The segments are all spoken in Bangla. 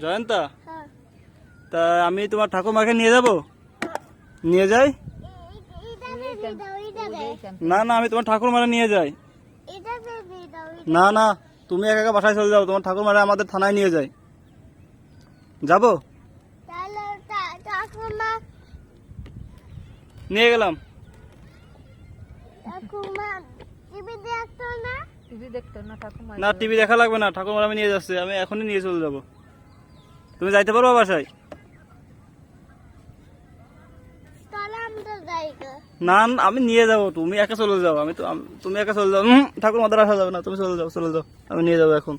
জয়ন্তা, তা আমি তোমার ঠাকুমাকে নিয়ে যাব, নিয়ে যাই? না না, আমি তোমার ঠাকুরমারে নিয়ে যাই। না না, তুমি একা একা বাসায় চলে যাও, তোমার ঠাকুরমারে আমাদের থানায় নিয়ে যাই। যাবো? নিয়ে গেলাম। না, টিভি দেখা লাগবে না, ঠাকুরমার আমি নিয়ে যাচ্ছি, আমি এখনই নিয়ে চলে যাবো। তুমি যাইতে পারবো বাসায়? না আমি নিয়ে যাবো, তুমি একা চলে যাও। তুমি একা চলে যাও। ঠাকুর মাদার আসা যাবে না, তুমি চলে যাও, চলে যাও, আমি নিয়ে যাবো এখন।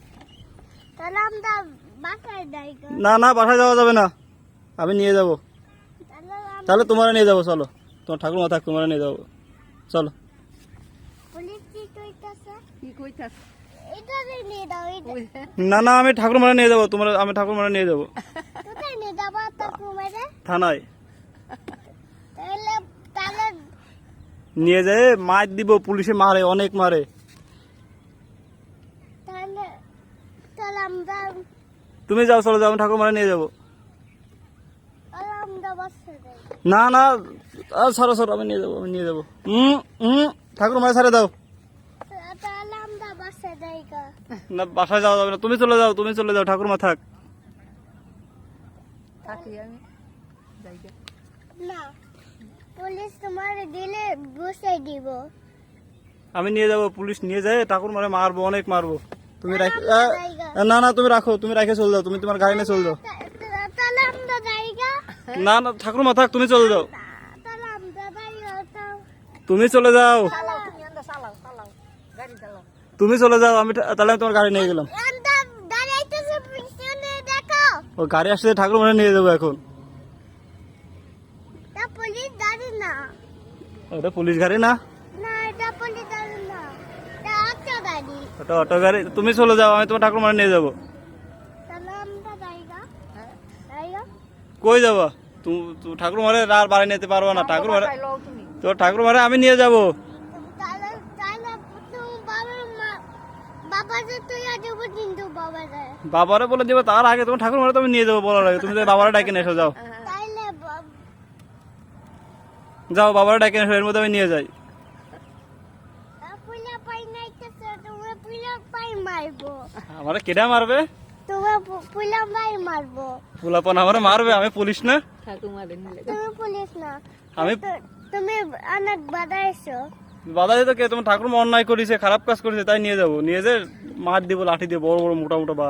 না না, বাসায় যাওয়া যাবে না, আমি নিয়ে যাবো। তাহলে তোমার নিয়ে যাবো, চলো, তোমার ঠাকুর মাথা তোমার নিয়ে যাবো, চলো। না না, আমি ঠাকুর মারা নিয়ে যাবো, আমি ঠাকুর মারা নিয়ে যাবো থানায়। নিয়ে যায় মার দিব, পুলিশে মারে, অনেক মারে। তুমি যাও, চলো যাও, আমি ঠাকুর মারা নিয়ে যাবো। না না, সরো সরো, আমি নিয়ে যাবো, আমি নিয়ে যাবো। ঠাকুর মারা ছেড়ে দাও। না, বাসায় যাওয়া যাবে না, তুমি চলে যাও, তুমি চলে যাও, ঠাকুরমা থাক। আমি নিয়ে যাবো, পুলিশ নিয়ে যায়, ঠাকুরমারে মারবো, অনেক মারবো। তুমি না না, তুমি রাখো, তুমি রেখে চলে যাও, তুমি তোমার গাড়ি নিয়ে চলে যাও। না না, ঠাকুরমা থাক, তুমি চলে যাও, তুমি চলে যাও, তুমি চলে যাও। তাহলে আমি তোমার গাড়ি নিয়ে গেলাম। ও গাড়ি আসছে, ঠাকুর মানে নিয়ে যাবো এখন। ওটা পুলিশ গাড়ি না, ওটা অটো গাড়ি। তুমি চলে যাও, আমি তোমার ঠাকুর মানে নিয়ে যাবো। কই যাবো? ঠাকুর মারে আর বাড়ি নিতে পারবো না, ঠাকুর মারে, তোর ঠাকুর মারে আমি নিয়ে যাবো। বাবারে বলে দিবো, তার আগে তোমার ঠাকুর মারে তুমি নিয়ে যাবো বলার আগে। তুমি বাবারে ডাকে নিয়ে এসো, যাও যাও, বাবারে ডাকে নিয়ে এসো, এর মধ্যে আমি নিয়ে যাই। আমারে কেডা মারবে? পুলাপন আমারে মারবে? আমি পুলিশ না, আমি বাধা দিতে কে? তোমার ঠাকুর অন্যায় করেছে, খারাপ কাজ করেছে, তাই নিয়ে যাবো। নিয়ে যে মার দিব, লাঠি দিয়ে, বড় বড় মোটা মোটা।